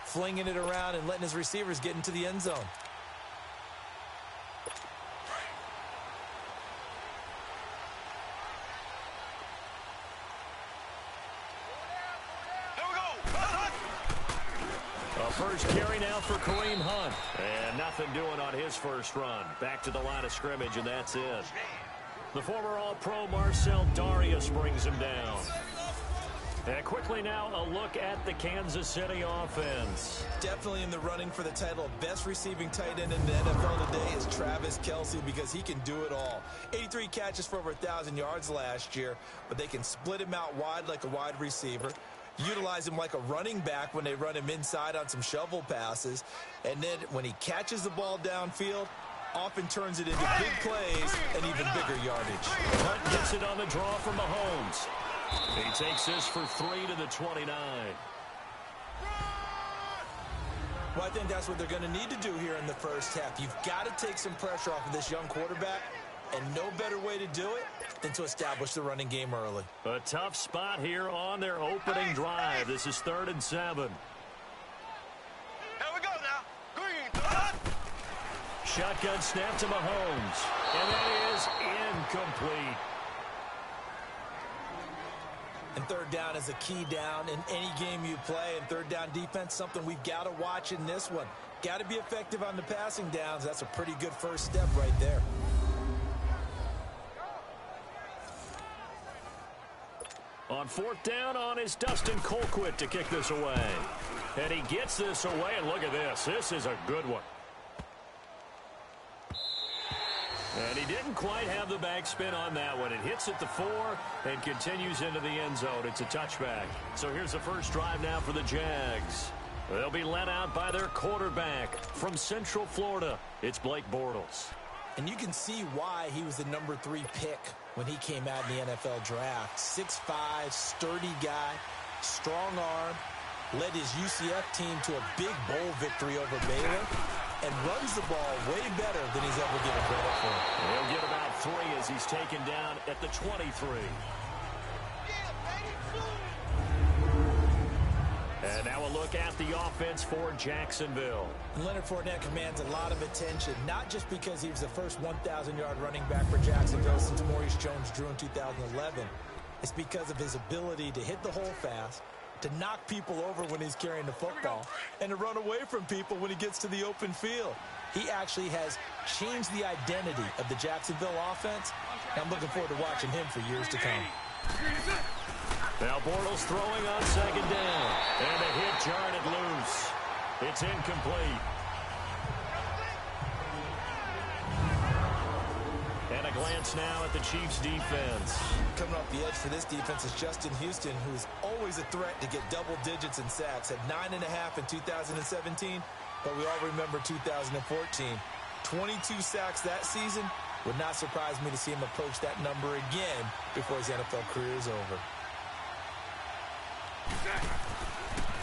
flinging it around and letting his receivers get into the end zone. First carry now for Kareem Hunt. And nothing doing on his first run. Back to the line of scrimmage, and that's it. The former All-Pro Marcel Darius brings him down. And quickly now, a look at the Kansas City offense. Definitely in the running for the title of best receiving tight end in the NFL today is Travis Kelce, because he can do it all. 83 catches for over 1,000 yards last year, but they can split him out wide like a wide receiver, utilize him like a running back when they run him inside on some shovel passes, and then when he catches the ball downfield, often turns it into big plays and even bigger yardage. Hunt gets it on the draw from Mahomes. He takes this for 3 to the 29. Well, I think that's what they're going to need to do here in the first half. You've got to take some pressure off of this young quarterback, and no better way to do it than to establish the running game early. A tough spot here on their opening drive. This is 3rd and 7. Here we go now. Green. Shotgun snap to Mahomes. And that is incomplete. And third down is a key down in any game you play. And third down defense, something we've got to watch in this one. Got to be effective on the passing downs. That's a pretty good first step right there. On 4th down is Dustin Colquitt to kick this away. And he gets this away, and look at this. This is a good one. And he didn't quite have the backspin on that one. It hits at the 4 and continues into the end zone. It's a touchback. So here's the first drive now for the Jags. They'll be led out by their quarterback from Central Florida. It's Blake Bortles. And you can see why he was the number 3 pick when he came out in the NFL draft. 6'5", sturdy guy, strong arm, led his UCF team to a big bowl victory over Baylor, and runs the ball way better than he's ever given credit for. He'll get about 3 as he's taken down at the 23. And now a look at the offense for Jacksonville. Leonard Fournette commands a lot of attention, not just because he was the first 1,000-yard running back for Jacksonville since Maurice Jones-Drew in 2011. It's because of his ability to hit the hole fast, to knock people over when he's carrying the football, and to run away from people when he gets to the open field. He actually has changed the identity of the Jacksonville offense. I'm looking forward to watching him for years to come. Now Bortles throwing on 2nd down. And a hit jarred it loose. It's incomplete. And a glance now at the Chiefs' defense. Coming off the edge for this defense is Justin Houston, who's always a threat to get double digits in sacks. Had 9.5 in 2017, but we all remember 2014. 22 sacks that season. Would not surprise me to see him approach that number again before his NFL career is over.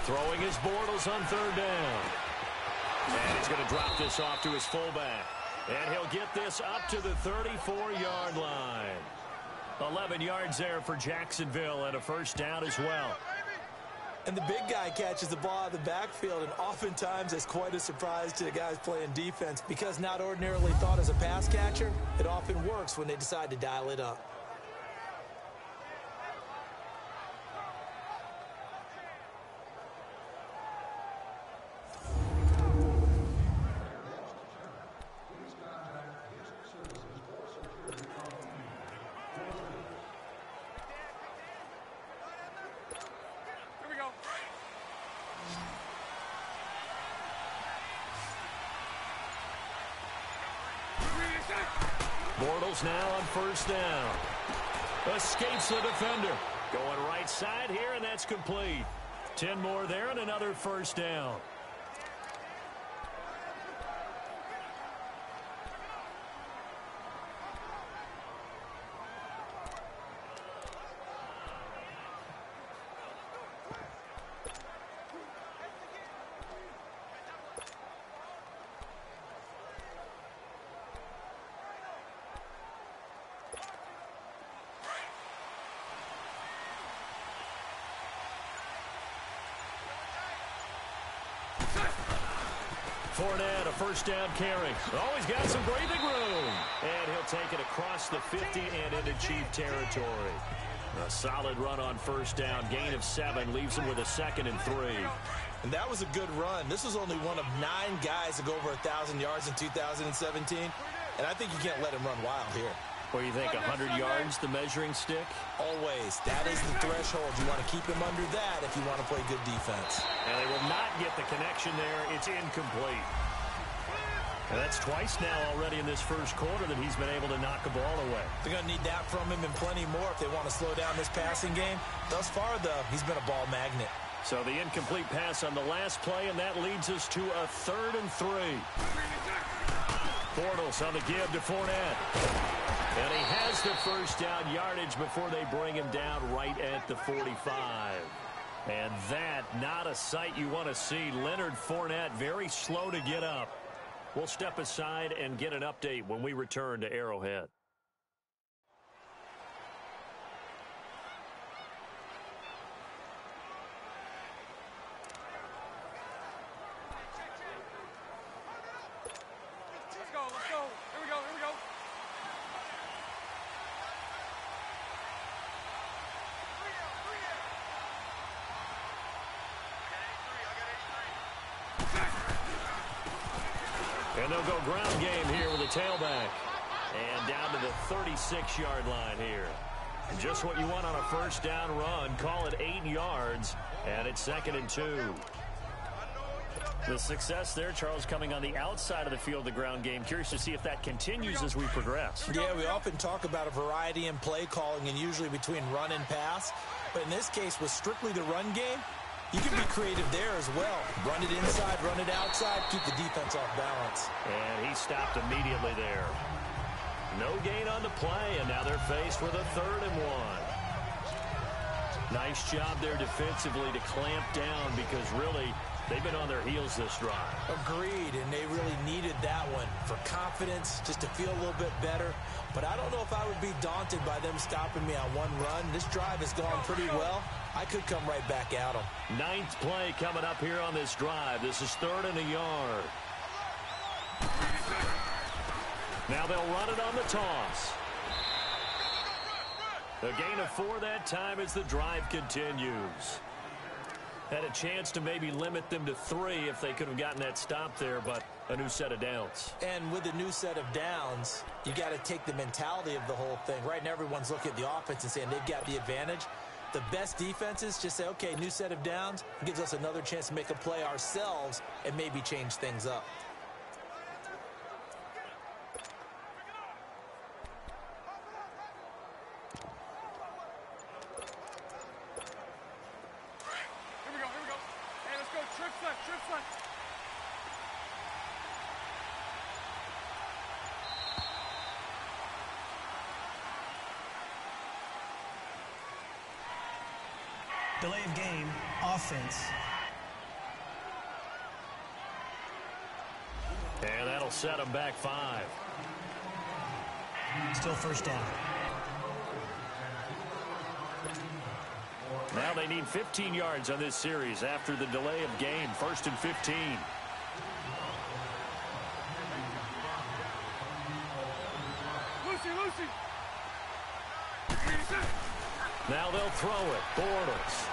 Throwing his Bortles on 3rd down. And he's going to drop this off to his fullback. And he'll get this up to the 34-yard line. 11 yards there for Jacksonville and a first down as well. And the big guy catches the ball out of the backfield, and oftentimes that's quite a surprise to the guys playing defense, because not ordinarily thought as a pass catcher, it often works when they decide to dial it up. Bortles now on 1st down. Escapes the defender. Going right side here, and that's complete. 10 more there and another first down. Fournette, a first down carry. Oh, he's got some breathing room. And he'll take it across the 50 and into Chief territory. A solid run on first down. Gain of 7 leaves him with a 2nd and 3. And that was a good run. This was only one of 9 guys to go over 1,000 yards in 2017. And I think you can't let him run wild here. Or you think 100 yards, the measuring stick? Always. That is the threshold. You want to keep him under that if you want to play good defense. And they will not get the connection there. It's incomplete. And that's twice now already in this first quarter that he's been able to knock a ball away. They're going to need that from him and plenty more if they want to slow down this passing game. Thus far, though, he's been a ball magnet. So the incomplete pass on the last play, and that leads us to a 3rd and 3. Bortles on the give to Fournette. And he has the first down yardage before they bring him down right at the 45. And that, not a sight you want to see. Leonard Fournette very slow to get up. We'll step aside and get an update when we return to Arrowhead. Let's go. Here we go. And they'll go ground game here with a tailback. And down to the 36-yard line here. Just what you want on a first down run. Call it 8 yards. And it's 2nd and 2. The success there, Charles, coming on the outside of the field, the ground game. Curious to see if that continues as we progress. Yeah, we often talk about a variety in play calling and usually between run and pass. But in this case, with strictly the run game, you can be creative there as well. Run it inside, run it outside, keep the defense off balance. And he stopped immediately there. No gain on the play, and now they're faced with a 3rd and 1. Nice job there defensively to clamp down because really they've been on their heels this drive. Agreed, and they really needed that one for confidence, just to feel a little bit better. But I don't know if I would be daunted by them stopping me on one run. This drive has gone pretty well. I could come right back at them. 9th play coming up here on this drive. This is 3rd and a yard. Now they'll run it on the toss. A gain of 4 that time as the drive continues. Had a chance to maybe limit them to 3 if they could have gotten that stop there, but a new set of downs. And with a new set of downs, you got to take the mentality of the whole thing. Right now, everyone's looking at the offense and saying they've got the advantage. The best defenses just say, okay, new set of downs. It gives us another chance to make a play ourselves and maybe change things up. Delay of game, offense. And that'll set them back 5. Still first down. Now they need 15 yards on this series after the delay of game. 1st and 15. Lucy. Now they'll throw it. Bortles.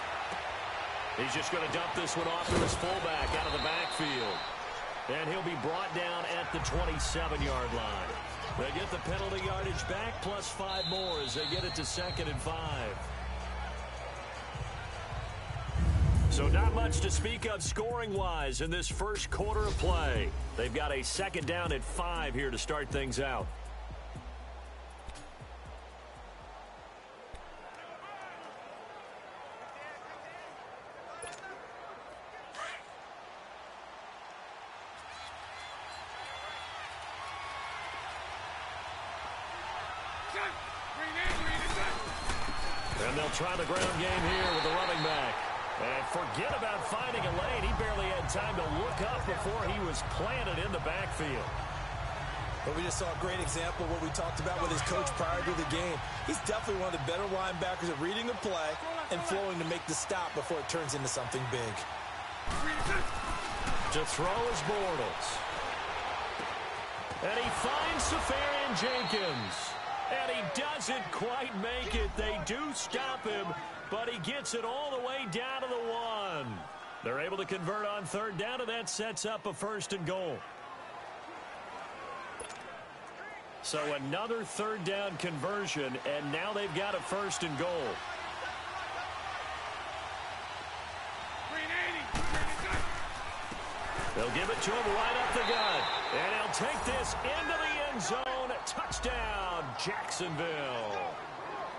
He's just going to dump this one off to his fullback out of the backfield. And he'll be brought down at the 27-yard line. They get the penalty yardage back plus 5 more as they get it to 2nd and 5. So not much to speak of scoring-wise in this first quarter of play. They've got a 2nd down at 5 here to start things out. And they'll try the ground game here with the running back. And forget about finding a lane. He barely had time to look up before he was planted in the backfield. But we just saw a great example of what we talked about with his coach prior to the game. He's definitely one of the better linebackers at reading the play and flowing to make the stop before it turns into something big. To throw is Bortles. And he finds Safarian Jenkins. And he doesn't quite make it. They do stop him, but he gets it all the way down to the 1. They're able to convert on third down, and that sets up a 1st and goal. So another third down conversion, and now they've got a 1st and goal. They'll give it to him right up the gut. And he'll take this into the end zone. Touchdown, Jacksonville.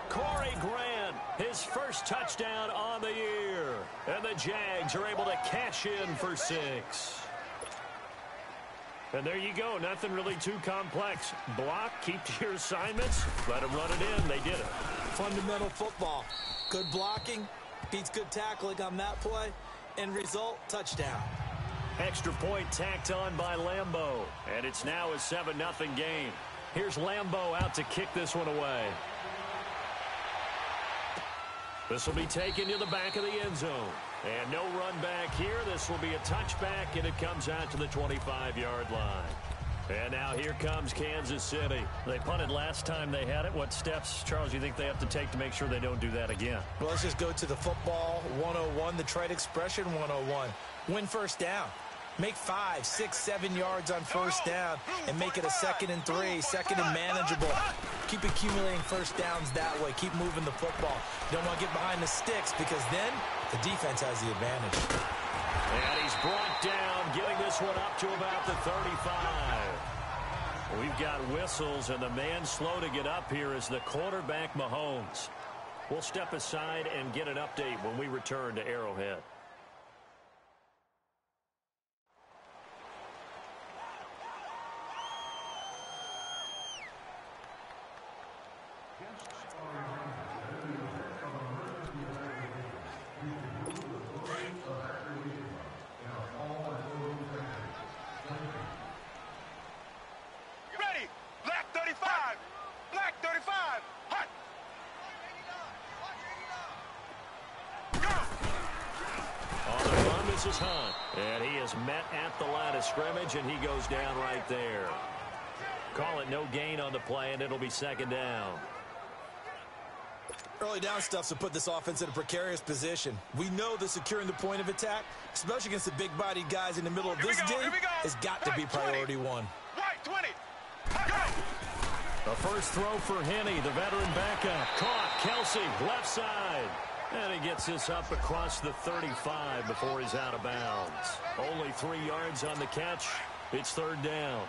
Corey Grant, his first touchdown on the year. And the Jags are able to cash in for 6. And there you go. Nothing really too complex. Block, keep to your assignments, let them run it in. They did it. Fundamental football. Good blocking beats good tackling on that play. End result, touchdown. Extra point tacked on by Lambeau. And it's now a 7-0 game. Here's Lambeau out to kick this one away. This will be taken to the back of the end zone. And no run back here. This will be a touchback, and it comes out to the 25-yard line. And now here comes Kansas City. They punted last time they had it. What steps, Charles, do you think they have to take to make sure they don't do that again? Well, let's just go to the football 101, the trade expression 101. Win first down. Make 5, 6, 7 yards on first down and make it a 2nd and 3, 2nd and manageable. Keep accumulating first downs that way. Keep moving the football. You don't want to get behind the sticks because then the defense has the advantage. And he's brought down, getting this one up to about the 35. We've got whistles, and the man slow to get up here is the quarterback, Mahomes. We'll step aside and get an update when we return to Arrowhead. Is Hunt, and he is met at the line of scrimmage, and he goes down right there. Call it no gain on the play, and it'll be 2nd down. Early down stuff's to put this offense in a precarious position. We know that securing the point of attack, especially against the big-bodied guys in the middle of this D, has got to be priority 1. Right, 20. The first throw for Henne, the veteran backup. Caught, Kelsey, left side. And he gets this up across the 35 before he's out of bounds. Only 3 yards on the catch. It's 3rd down.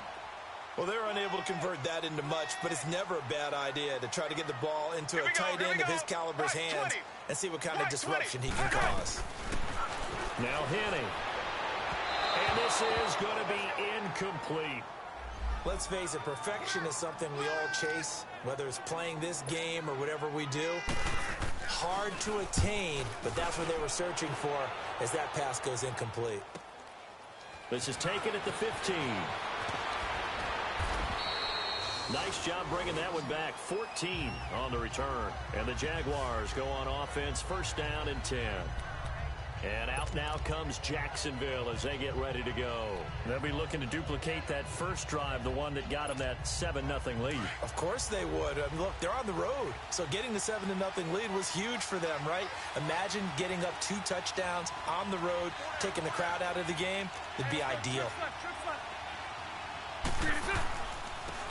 Well, they're unable to convert that into much, but it's never a bad idea to try to get the ball into a tight end of his caliber's hands and see what kind of disruption he can cause. Now Henne. And this is going to be incomplete. Let's face it, perfection is something we all chase, whether it's playing this game or whatever we do. Hard to attain, but that's what they were searching for as that pass goes incomplete. This is taken at the 15. Nice job bringing that one back. 14 on the return. And the Jaguars go on offense, 1st down and 10. And out now comes Jacksonville as they get ready to go. They'll be looking to duplicate that first drive, the one that got them that 7-0 lead. Of course they would. I mean, look, they're on the road. So getting the 7-0 lead was huge for them, right? Imagine getting up 2 touchdowns on the road, taking the crowd out of the game. It'd be ideal.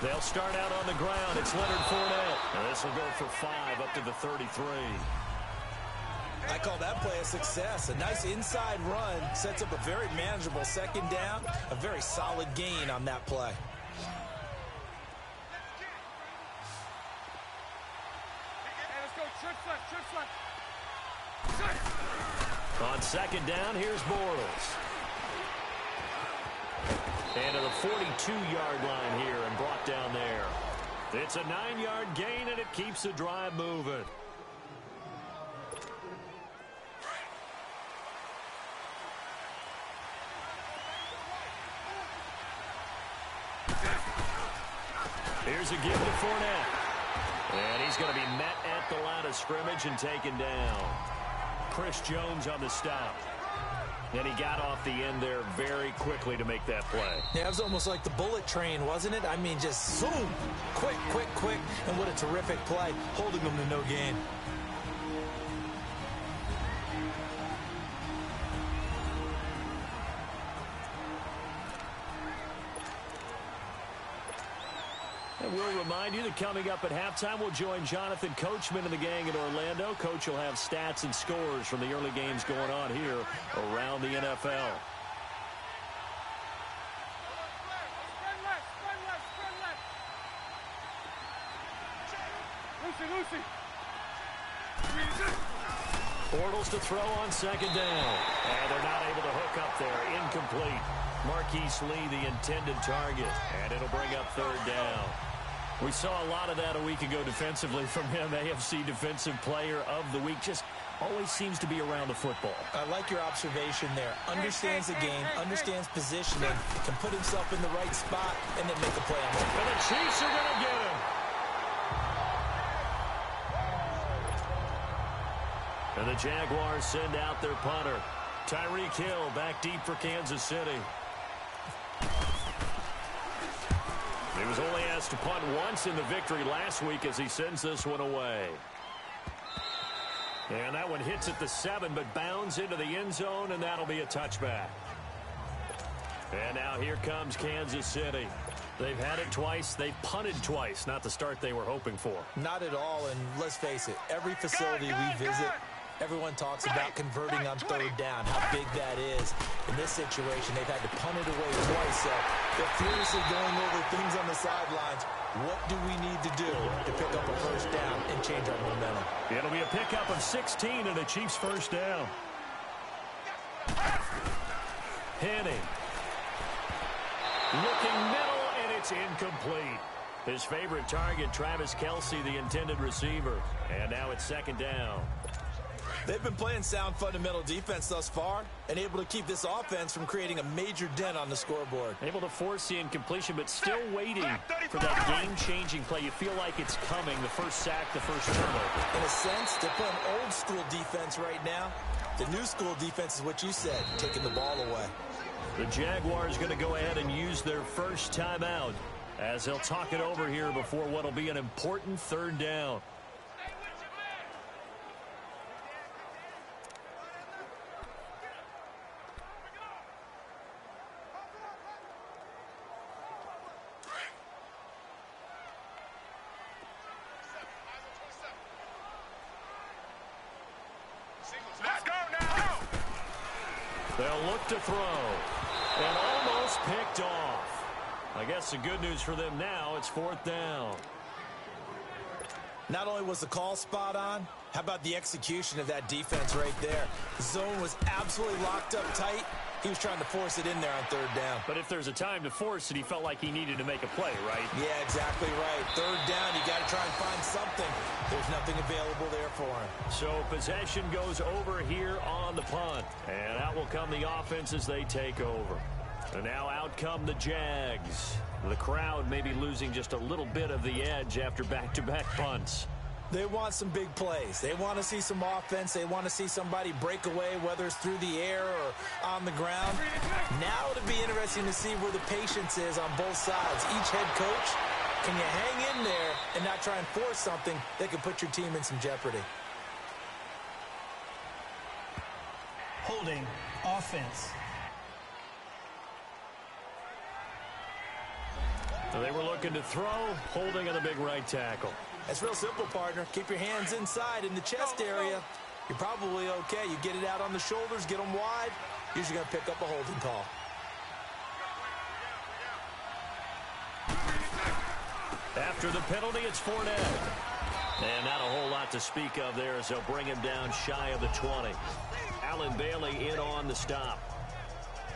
They'll start out on the ground. It's Leonard Fournette. And this will go for 5 up to the 33. I call that play a success. A nice inside run sets up a very manageable 2nd down. A very solid gain on that play. Hey, let's go. Trips left. On 2nd down, here's Bortles. And to the 42-yard line here and brought down there. It's a 9-yard gain, and it keeps the drive moving. Here's a give to Fournette. And he's going to be met at the line of scrimmage and taken down. Chris Jones on the stop. And he got off the end there very quickly to make that play. Yeah, it was almost like the bullet train, wasn't it? I mean, just zoom, quick, quick, quick, and what a terrific play, holding them to no gain. And we'll remind you that coming up at halftime, we'll join Jonathan Coachman and the gang in Orlando. Coach will have stats and scores from the early games going on here around the NFL. Lucy. Bortles to throw on second down. And they're not able to hook up there. Incomplete. Marquise Lee, the intended target. And it'll bring up third down. We saw a lot of that a week ago defensively from him. AFC Defensive Player of the Week. Just always seems to be around the football. I like your observation there. Understands the game, understands positioning, can put himself in the right spot, and then make a play on it. And the Chiefs are going to get him. And the Jaguars send out their punter. Tyreek Hill back deep for Kansas City. He was only asked to punt once in the victory last week as he sends this one away. And that one hits at the 7, but bounds into the end zone, and that'll be a touchback. And now here comes Kansas City. They've had it twice. They've punted twice. Not the start they were hoping for. Not at all, and let's face it, every facility we visit, everyone talks about converting on third down, how big that is. In this situation, they've had to punt it away twice, so they're furiously going over things on the sidelines. What do we need to do to pick up a first down and change our momentum? It'll be a pickup of 16 and a Chiefs first down. Henning. Looking middle, and it's incomplete. His favorite target, Travis Kelce, the intended receiver. And now it's second down. They've been playing sound fundamental defense thus far and able to keep this offense from creating a major dent on the scoreboard. Able to force the incompletion, but still waiting for that game-changing play. You feel like it's coming, the first sack, the first turnover. In a sense, they're playing old-school defense right now. The new-school defense is what you said, taking the ball away. The Jaguars going to go ahead and use their first timeout as they'll talk it over here before what will be an important third down. They'll look to throw, and almost picked off. I guess the good news for them now, it's fourth down. Not only was the call spot on, how about the execution of that defense right there? The zone was absolutely locked up tight. He was trying to force it in there on third down. But if there's a time to force it, he felt like he needed to make a play, right? Yeah, exactly right. Third down, you got to try and find something. There's nothing available there for him. So possession goes over here on the punt. And out will come the offense as they take over. And now out come the Jags. The crowd may be losing just a little bit of the edge after back-to-back punts. They want some big plays. They want to see some offense. They want to see somebody break away, whether it's through the air or on the ground. Now it'll be interesting to see where the patience is on both sides. Each head coach, can you hang in there and not try and force something that could put your team in some jeopardy? Holding offense. So they were looking to throw, holding on the big right tackle. It's real simple, partner. Keep your hands inside in the chest area. You're probably okay. You get it out on the shoulders, get them wide. Usually going to pick up a holding call. After the penalty, it's Fournette. And not a whole lot to speak of there as they'll bring him down shy of the 20. Allen Bailey in on the stop.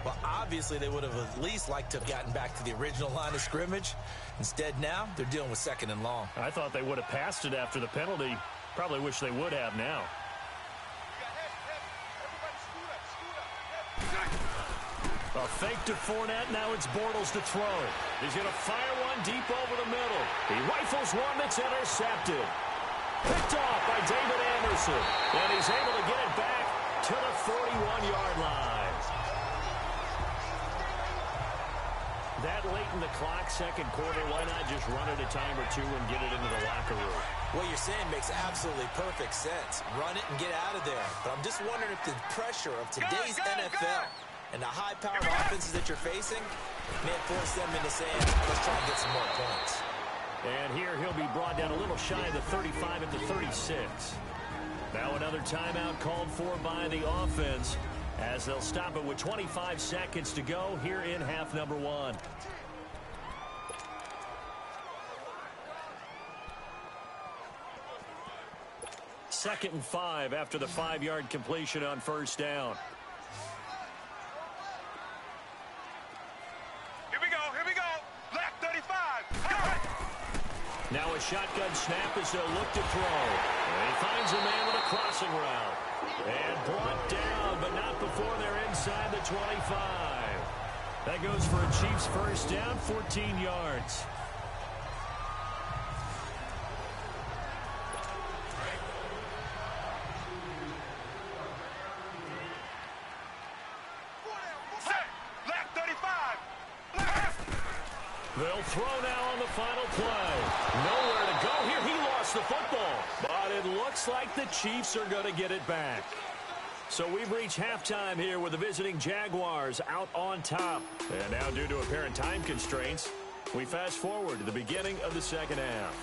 Well, obviously, they would have at least liked to have gotten back to the original line of scrimmage. Instead, now, they're dealing with second and long. I thought they would have passed it after the penalty. Probably wish they would have now. A fake to Fournette. Now it's Bortles to throw. He's going to fire one deep over the middle. He rifles one that's intercepted. Picked off by David Anderson. And he's able to get it back to the 41-yard line. That late in the clock, second quarter, why not just run it a time or two and get it into the locker room? What you're saying makes absolutely perfect sense. Run it and get out of there. But I'm just wondering if the pressure of today's NFL and the high-powered offenses that you're facing may force them into saying, let's try and get some more points. And here he'll be brought down a little shy of the 35 at the 36. Now another timeout called for by the offense as they'll stop it with 25 seconds to go here in half number one. Second and 5 after the 5-yard completion on first down. Here we go. Left 35. Now a shotgun snap as they'll look to throw. And he finds a man with a crossing route. And brought down, but not before they're inside the 25. That goes for a Chiefs first down, 14 yards. Left 35. They'll throw now on the final play. Nowhere to go here. He lost the football. But it looks like the Chiefs are going to get it back. So we've reached halftime here with the visiting Jaguars out on top. And now due to apparent time constraints, we fast forward to the beginning of the second half.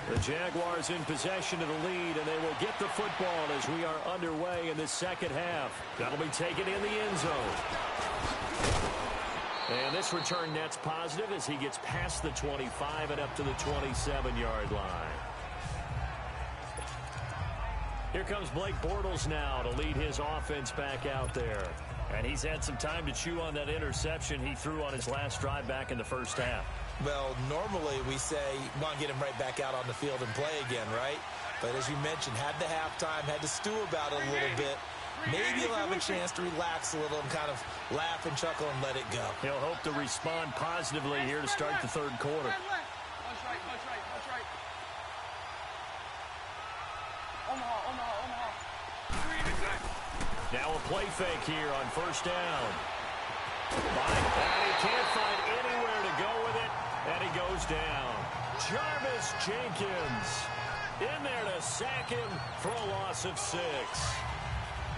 The Jaguars in possession of the lead, and they will get the football as we are underway in the second half. That'll be taken in the end zone. And this return net's positive as he gets past the 25 and up to the 27-yard line. Here comes Blake Bortles now to lead his offense back out there. And he's had some time to chew on that interception he threw on his last drive back in the first half. Well, normally we say you want to get him right back out on the field and play again, right? But as you mentioned, had the halftime, had to stew about it a little bit. Maybe he'll have a chance to relax a little and kind of laugh and chuckle and let it go. He'll hope to respond positively here to start the third quarter. Punch right. Omaha. Now a play fake here on first down. And he can't find anywhere to go with it, and he goes down. Jarvis Jenkins in there to sack him for a loss of 6.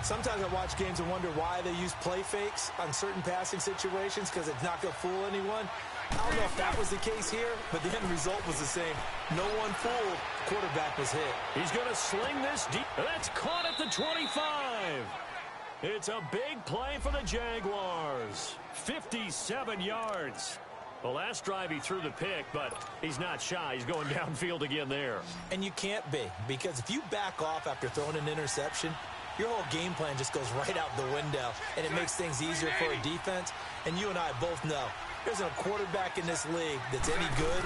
Sometimes I watch games and wonder why they use play fakes on certain passing situations because it's not going to fool anyone. I don't know if that was the case here, but the end result was the same. No one fooled. Quarterback was hit. He's going to sling this deep. That's caught at the 25. It's a big play for the Jaguars. 57 yards. The last drive he threw the pick, but he's not shy. He's going downfield again there. And you can't be, because if you back off after throwing an interception, your whole game plan just goes right out the window, and it makes things easier for a defense. And you and I both know there's a quarterback in this league that's any good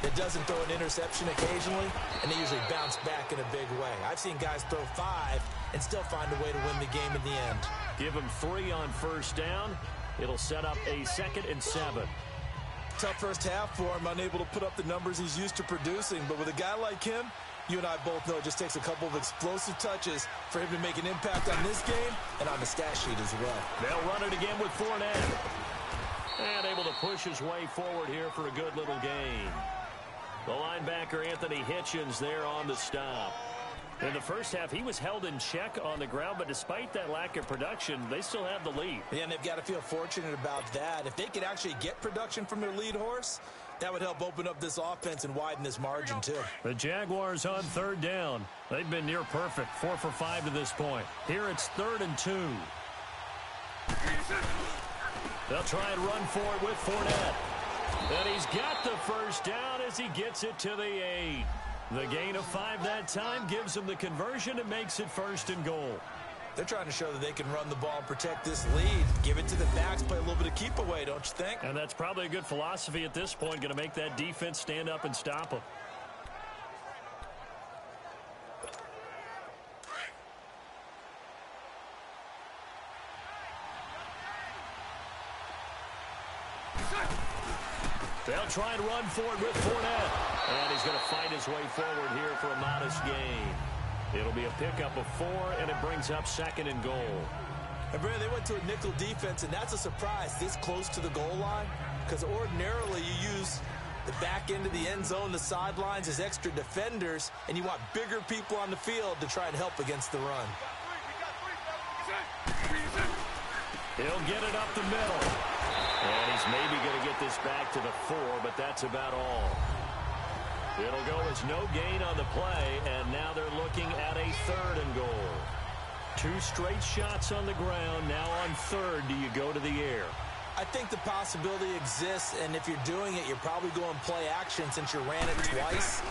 that doesn't throw an interception occasionally, and they usually bounce back in a big way. I've seen guys throw 5 and still find a way to win the game in the end. Give him 3 on first down. It'll set up a 2nd and 7. Tough first half for him, unable to put up the numbers he's used to producing. But with a guy like him, you and I both know it just takes a couple of explosive touches for him to make an impact on this game and on the stat sheet as well. They'll run it again with Fournette. And able to push his way forward here for a good little gain. The linebacker Anthony Hitchens there on the stop. In the first half, he was held in check on the ground, but despite that lack of production, they still have the lead. Yeah, and they've got to feel fortunate about that. If they could actually get production from their lead horse, that would help open up this offense and widen this margin, too. The Jaguars on third down. They've been near perfect, 4 for 5 to this point. Here it's 3rd and 2. They'll try and run for it with Fournette. And he's got the first down as he gets it to the 8. The gain of 5 that time gives him the conversion and makes it 1st and goal. They're trying to show that they can run the ball and protect this lead. Give it to the backs, play a little bit of keep away, don't you think? And that's probably a good philosophy at this point, going to make that defense stand up and stop them. They'll try and run for it with Fournette. And he's going to fight his way forward here for a modest gain. It'll be a pickup of 4, and it brings up 2nd and goal. And Brad, they went to a nickel defense, and that's a surprise this close to the goal line, because ordinarily you use the back end of the end zone, the sidelines as extra defenders, and you want bigger people on the field to try and help against the run. He'll get it up the middle. And he's maybe going to get this back to the 4, but that's about all. It'll go as no gain on the play, and now they're looking at a 3rd and goal. 2 straight shots on the ground. Now on 3rd, do you go to the air? I think the possibility exists, and if you're doing it, you're probably going play action since you ran it twice.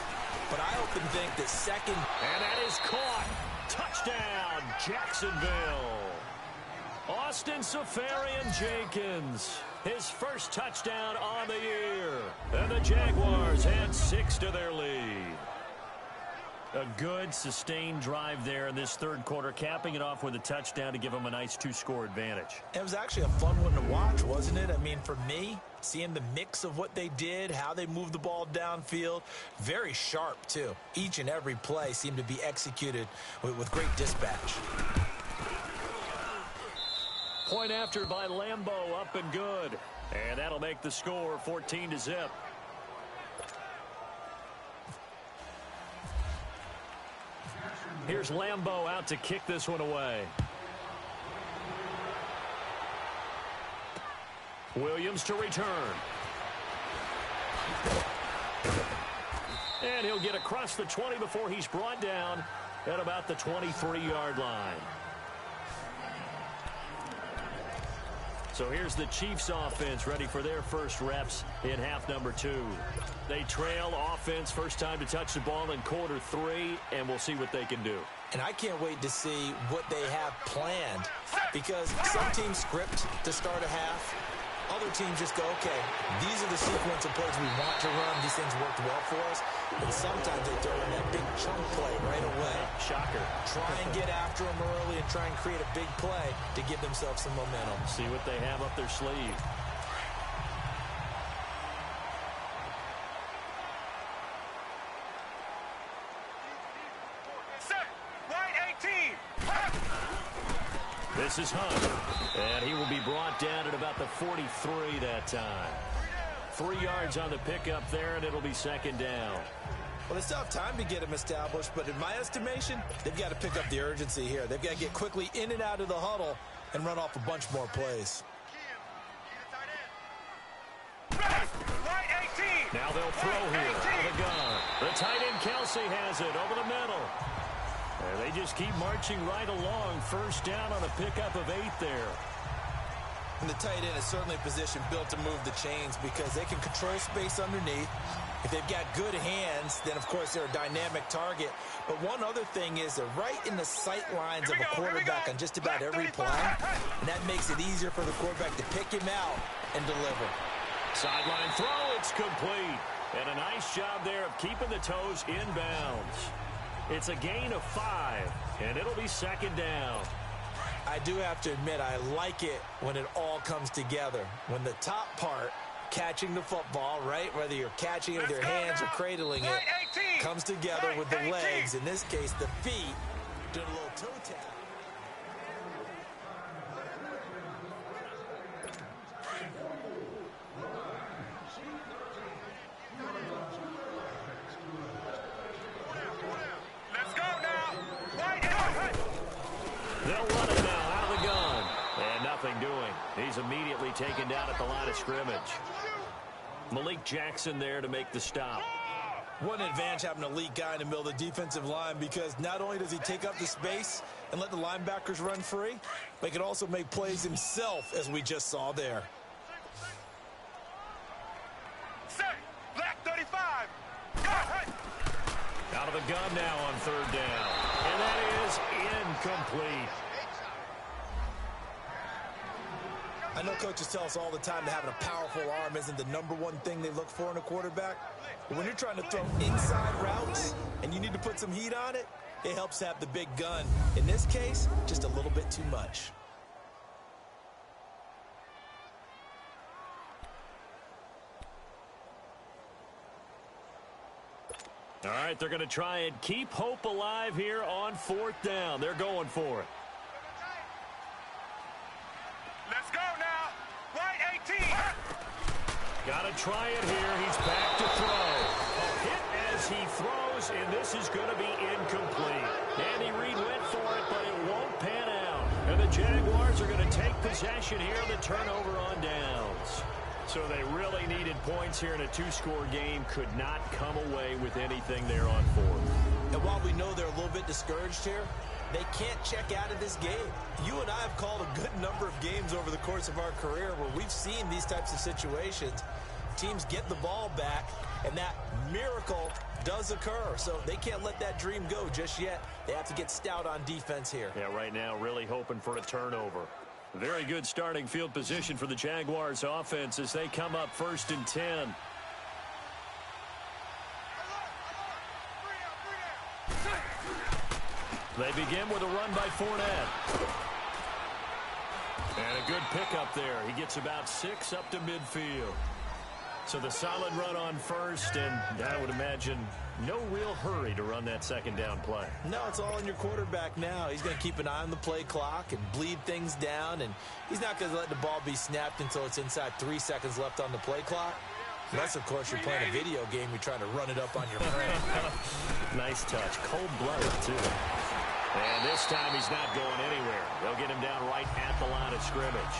But I often think that 2nd... And that is caught. Touchdown, Jacksonville. Austin Safarian-Jenkins, his first touchdown on the year. And the Jaguars add 6 to their lead. A good, sustained drive there in this 3rd quarter, capping it off with a touchdown to give them a nice 2-score advantage. It was actually a fun one to watch, wasn't it? I mean, for me, seeing the mix of what they did, how they moved the ball downfield, very sharp, too. Each and every play seemed to be executed with great dispatch. Point after by Lambeau, up and good. And that'll make the score 14-0. Here's Lambeau out to kick this one away. Williams to return. And he'll get across the 20 before he's brought down at about the 23-yard line. So here's the Chiefs offense ready for their first reps in half number 2. They trail offense, first time to touch the ball in quarter 3, and we'll see what they can do. And I can't wait to see what they have planned, because some teams script to start a half. Other teams just go, okay, these are the sequence of plays we want to run. These things worked well for us. And sometimes they throw in that big chunk play right away. Shocker. Try and get after them early and try and create a big play to give themselves some momentum. See what they have up their sleeve. Set. Right 18. This is Hunt, and he will be brought down at about the 43 that time. 3 yards on the pickup there, and it'll be 2nd down. Well, they still have time to get him established, but in my estimation, they've got to pick up the urgency here. They've got to get quickly in and out of the huddle and run off a bunch more plays. Right 18. Now they'll throw here out of the gun. The tight end Kelsey has it over the middle. And they just keep marching right along. First down on a pickup of 8 there. And the tight end is certainly a position built to move the chains because they can control space underneath. If they've got good hands, then, of course, they're a dynamic target. But one other thing is they're right in the sight lines of a quarterback on just about every play. And that makes it easier for the quarterback to pick him out and deliver. Sideline throw, it's complete. And a nice job there of keeping the toes inbounds. It's a gain of 5, and it'll be 2nd down. I do have to admit, I like it when it all comes together. When the top part, catching the football, right, whether you're catching it with your hands or cradling it, comes together with the legs. In this case, the feet, doing a little toe tap. They'll run it now out of the gun. And nothing doing. He's immediately taken down at the line of scrimmage. Malik Jackson there to make the stop. What an advantage having an elite guy in the middle of the defensive line, because not only does he take up the space and let the linebackers run free, but he can also make plays himself, as we just saw there. Set. Black 35. Out of the gun now on 3rd down. And that is incomplete. I know coaches tell us all the time that having a powerful arm isn't the #1 thing they look for in a quarterback. But when you're trying to throw inside routes and you need to put some heat on it, it helps have the big gun. In this case, just a little bit too much. All right, they're going to try and keep hope alive here on 4th down. They're going for it. Got to try it here. He's back to throw. A hit as he throws, and this is going to be incomplete. Andy Reid went for it, but it won't pan out. And the Jaguars are going to take possession here on the turnover on downs. So they really needed points here in a two-score game. Could not come away with anything there on fourth. And while we know they're a little bit discouraged here, they can't check out of this game. You and I have called a good number of games over the course of our career where we've seen these types of situations. Teams get the ball back, and that miracle does occur. So they can't let that dream go just yet. They have to get stout on defense here. Yeah, right now really hoping for a turnover. Very good starting field position for the Jaguars offense as they come up 1st and 10. They begin with a run by Fournette. And a good pickup there. He gets about 6 up to midfield. So the solid run on first, and I would imagine no real hurry to run that second down play. No, it's all on your quarterback now. He's going to keep an eye on the play clock and bleed things down, and he's not going to let the ball be snapped until it's inside 3 seconds left on the play clock. Unless, of course, you're playing a video game, you're trying to run it up on your friend. Nice touch. Cold-blooded, too. And this time he's not going anywhere. They'll get him down right at the line of scrimmage.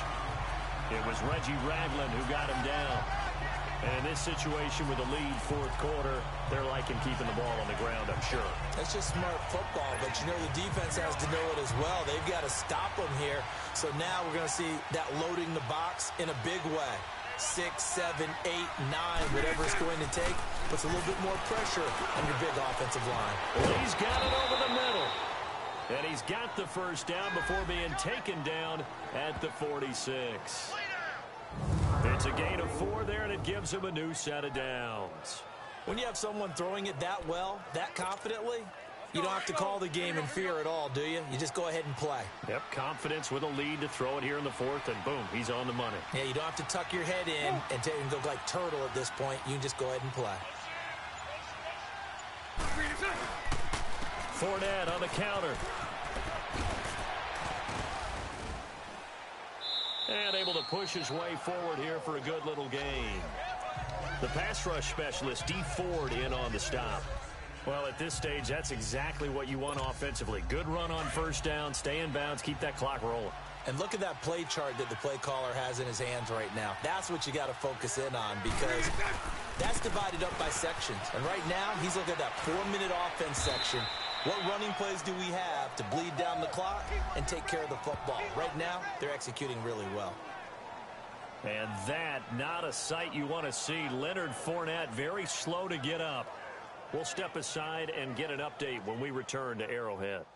It was Reggie Ragland who got him down. And in this situation with a lead fourth quarter, they're liking keeping the ball on the ground, I'm sure. That's just smart football, but you know the defense has to know it as well. They've got to stop them here. So now we're going to see that loading the box in a big way. 6, 7, 8, 9, whatever it's going to take, puts a little bit more pressure on your big offensive line. Well, he's got it over the middle. And he's got the first down before being taken down at the 46. It's a gain of 4 there, and it gives him a new set of downs. When you have someone throwing it that well, that confidently, you don't have to call the game in fear at all, do you? You just go ahead and play. Yep, confidence with a lead to throw it here in the fourth, and boom, he's on the money. Yeah, you don't have to tuck your head in and go like turtle at this point. You can just go ahead and play. Fournette on the counter. And able to push his way forward here for a good little gain. The pass rush specialist, D. Ford, in on the stop. Well, at this stage, that's exactly what you want offensively. Good run on first down, stay in bounds, keep that clock rolling. And look at that play chart that the play caller has in his hands right now. That's what you got to focus in on because that's divided up by sections. And right now, he's looking at that 4-minute offense section. What running plays do we have to bleed down the clock and take care of the football? Right now, they're executing really well. And that, not a sight you want to see. Leonard Fournette very slow to get up. We'll step aside and get an update when we return to Arrowhead.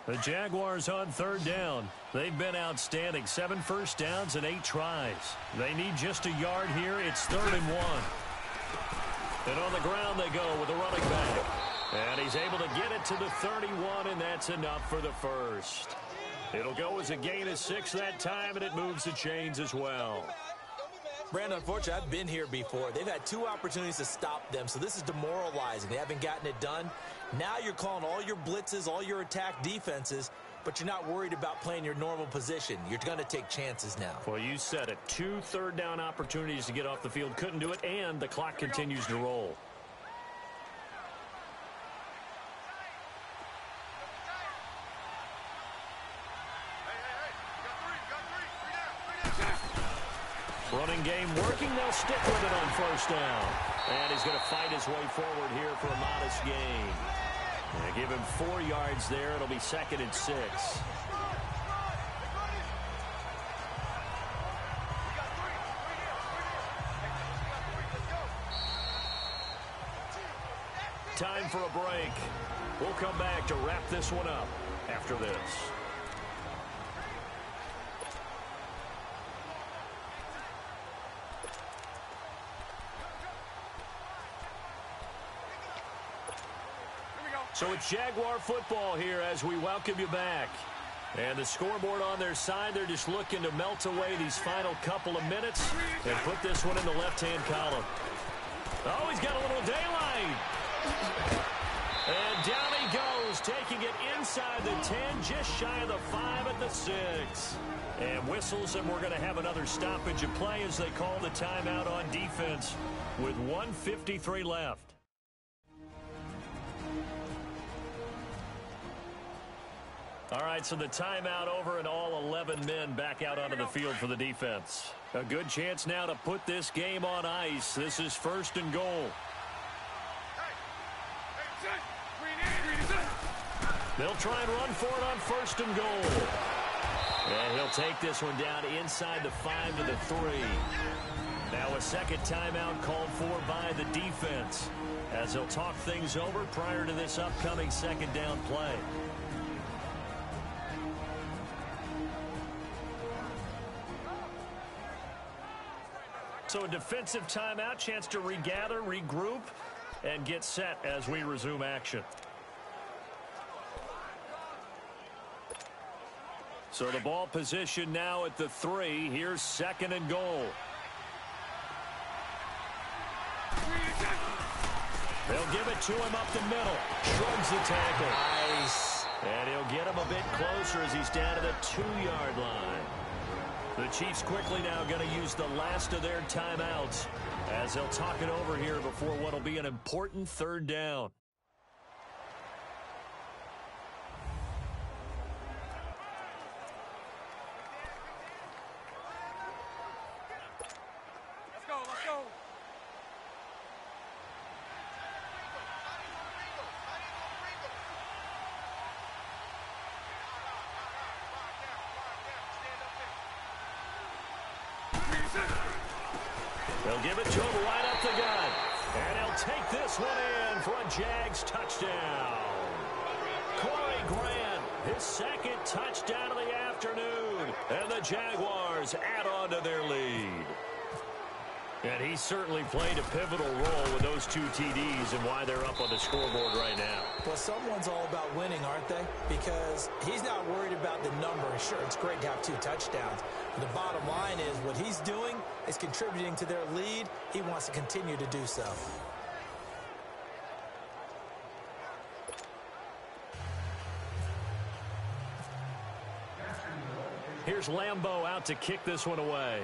The Jaguars on third down. They've been outstanding. 7 first downs and 8 tries. They need just a yard here. It's 3rd and 1. And on the ground they go with the running back. And he's able to get it to the 31, and that's enough for the first. It'll go as a gain of 6 that time, and it moves the chains as well. Brandon, unfortunately, I've been here before. They've had 2 opportunities to stop them, so this is demoralizing. They haven't gotten it done. Now you're calling all your blitzes, all your attack defenses, but you're not worried about playing your normal position. You're going to take chances now. Well, you said it. 2 third down opportunities to get off the field. Couldn't do it, and the clock continues to roll. Running game working. They'll stick with it on first down. And he's going to fight his way forward here for a modest gain. They give him 4 yards there. It'll be 2nd and 6. Time for a break. We'll come back to wrap this one up after this. So it's Jaguar football here as we welcome you back. And the scoreboard on their side, they're just looking to melt away these final couple of minutes and put this one in the left-hand column. Oh, he's got a little daylight. And down he goes, taking it inside the 10, just shy of the 5 at the 6. And whistles, and we're going to have another stoppage of play as they call the timeout on defense with 1:53 left. All right, so the timeout over and all 11 men back out onto the field for the defense. A good chance now to put this game on ice. This is 1st and goal. They'll try and run for it on 1st and goal. And he'll take this one down inside the 5 to the 3. Now a second timeout called for by the defense as they'll talk things over prior to this upcoming second down play. So a defensive timeout, chance to regather, regroup, and get set as we resume action. So the ball position now at the 3. Here's 2nd and goal. They'll give it to him up the middle. Shrugs the tackle. Nice. And he'll get him a bit closer as he's down to the 2-yard line. The Chiefs quickly now going to use the last of their timeouts as they'll talk it over here before what will be an important 3rd down. Let's go, let's go. They'll give it to him right up the gut. And he'll take this one in for a Jags touchdown. Corey Grant, his 2nd touchdown of the afternoon. And the Jaguars add on to their lead. And he certainly played a pivotal role with those 2 TDs and why they're up on the scoreboard right now. Well, someone's all about winning, aren't they? Because he's not worried about the number. Sure, it's great to have 2 touchdowns. But the bottom line is what he's doing is contributing to their lead. He wants to continue to do so. Here's Lambeau out to kick this one away.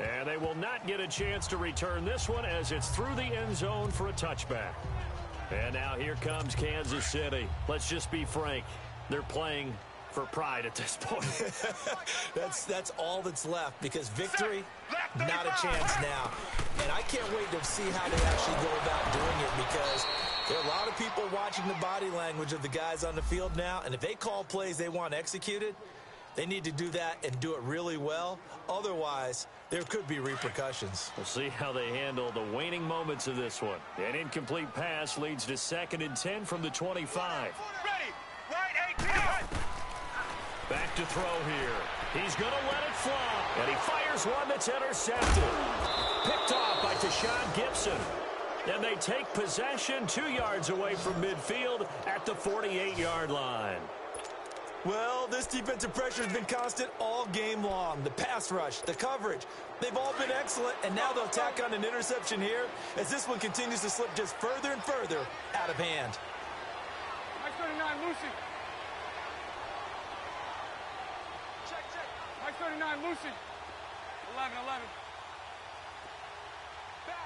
And they will not get a chance to return this one as it's through the end zone for a touchback. And now here comes Kansas City. Let's just be frank. They're playing for pride at this point. That's all that's left because victory, not a chance now. And I can't wait to see how they actually go about doing it because there are a lot of people watching the body language of the guys on the field now. And if they call plays they want executed, they need to do that and do it really well. Otherwise, there could be repercussions. We'll see how they handle the waning moments of this one. An incomplete pass leads to 2nd and 10 from the 25. Ready. Right 18. Back to throw here. He's going to let it fly. And he fires one that's intercepted. Picked off by Tashawn Gibson. And they take possession 2 yards away from midfield at the 48-yard line. Well, this defensive pressure has been constant all game long. The pass rush, the coverage, they've all been excellent, and now they'll tack on an interception here as this one continues to slip just further and further out of hand. Mike 39, Lucy. Check. Mike 39, Lucy. 11. Back.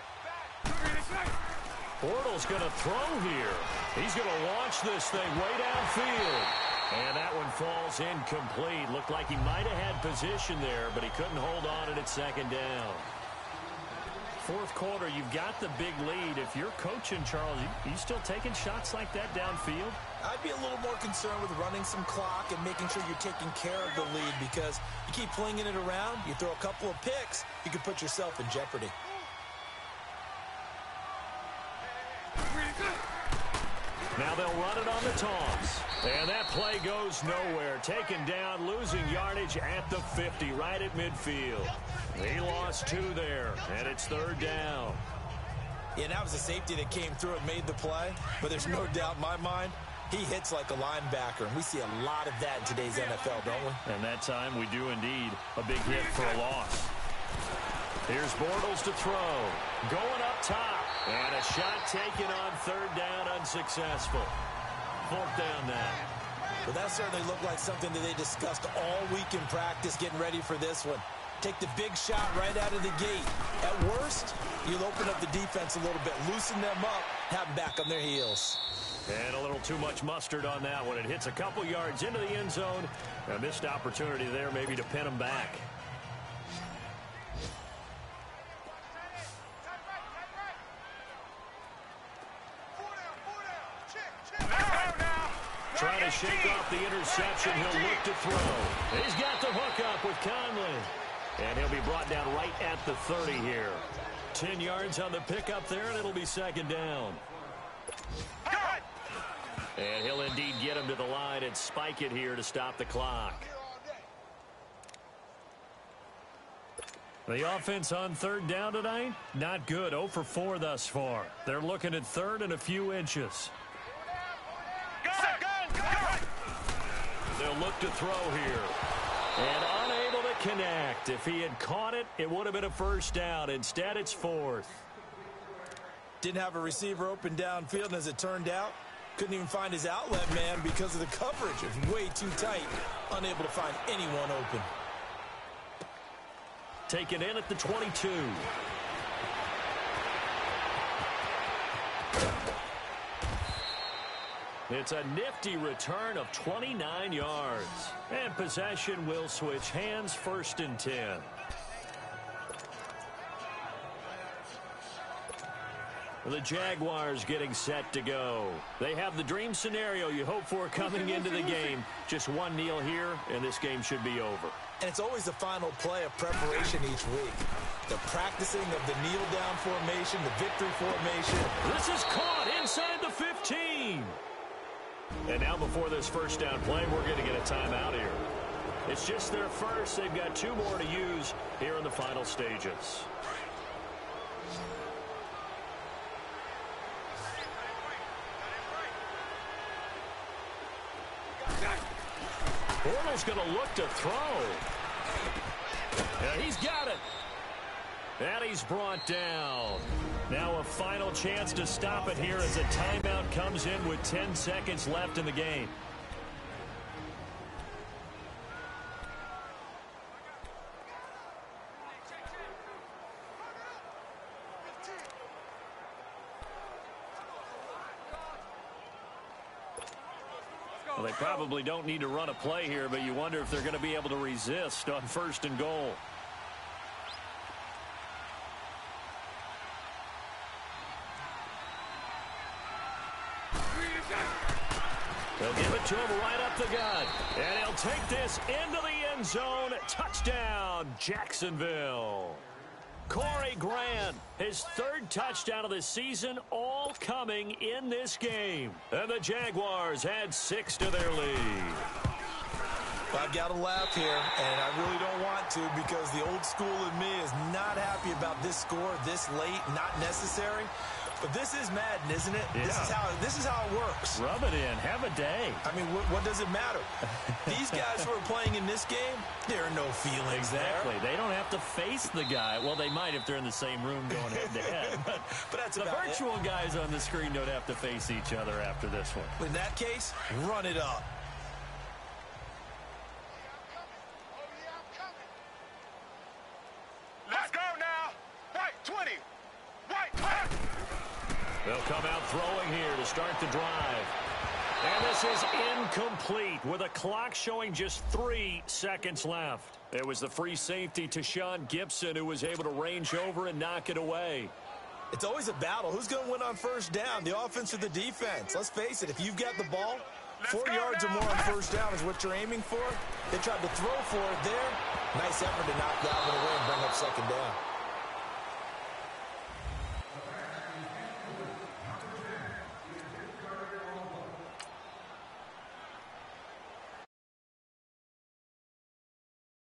Bortles going to throw here. He's going to launch this thing way downfield. And that one falls incomplete. Looked like he might have had position there, but he couldn't hold on at 2nd down. 4th quarter, you've got the big lead. If you're coaching, Charles, you still taking shots like that downfield? I'd be a little more concerned with running some clock and making sure you're taking care of the lead because you keep flinging it around, you throw a couple of picks, you can put yourself in jeopardy. Now they'll run it on the toss. And that play goes nowhere. Taken down, losing yardage at the 50, right at midfield. He lost 2 there, and it's 3rd down. Yeah, that was a safety that came through and made the play, but there's no doubt in my mind, he hits like a linebacker, and we see a lot of that in today's NFL, don't we? And that time we do indeed. A big hit for a loss. Here's Bortles to throw. Going up top. And a shot taken on third down, unsuccessful. Fourth down now. Well, that certainly looked like something that they discussed all week in practice, getting ready for this one. Take the big shot right out of the gate. At worst, you'll open up the defense a little bit, loosen them up, have them back on their heels. And a little too much mustard on that one. It hits a couple yards into the end zone. A missed opportunity there maybe to pin them back. Trying to shake off the interception. He'll look to throw. He's got the hook up with Conley. And he'll be brought down right at the 30 here. 10 yards on the pickup there, and it'll be second down. And he'll indeed get him to the line and spike it here to stop the clock. The offense on third down tonight, not good. 0 for 4 thus far. They're looking at third and a few inches. They'll look to throw here. And unable to connect. If he had caught it, it would have been a first down. Instead, it's fourth. Didn't have a receiver open downfield, and as it turned out, couldn't even find his outlet man because of the coverage. It was way too tight. Unable to find anyone open. Taken in at the 22. It's a nifty return of 29 yards. And possession will switch hands, first and 10. The Jaguars getting set to go. They have the dream scenario you hope for coming into the game. Just one kneel here, and this game should be over. And it's always the final play of preparation each week. The practicing of the kneel-down formation, the victory formation. This is caught inside the 15. And now before this first down play, we're going to get a timeout here. It's just their first. They've got 2 more to use here in the final stages. Bortles going to look to throw. Yeah, he's got it. And he's brought down. Now a final chance to stop it here as a timeout comes in with 10 seconds left in the game. Well, they probably don't need to run a play here, but you wonder if they're going to be able to resist on first and goal. They'll give it to him right up the gut. And he'll take this into the end zone. Touchdown, Jacksonville. Corey Grant, his 3rd touchdown of the season, all coming in this game. And the Jaguars add 6 to their lead. I've got to laugh here, and I really don't want to because the old school in me is not happy about this score this late, not necessary. But this is Madden, isn't it? Yeah. This is how it works. Rub it in. Have a day. I mean, what does it matter? These guys who are playing in this game, there are no feelings exactly. there. They don't have to face the guy. Well, they might if they're in the same room going head-to-head. But that's the virtual guys on the screen don't have to face each other after this one. In that case, run it up. Let's go now. White 20. White. They'll come out throwing here to start the drive. And this is incomplete with a clock showing just 3 seconds left. It was the free safety to Sean Gibson who was able to range over and knock it away. It's always a battle. Who's going to win on first down, the offense or the defense? Let's face it, if you've got the ball, 4 yards or more on first down is what you're aiming for. They tried to throw for it there. Nice effort to knock that one away and bring up second down.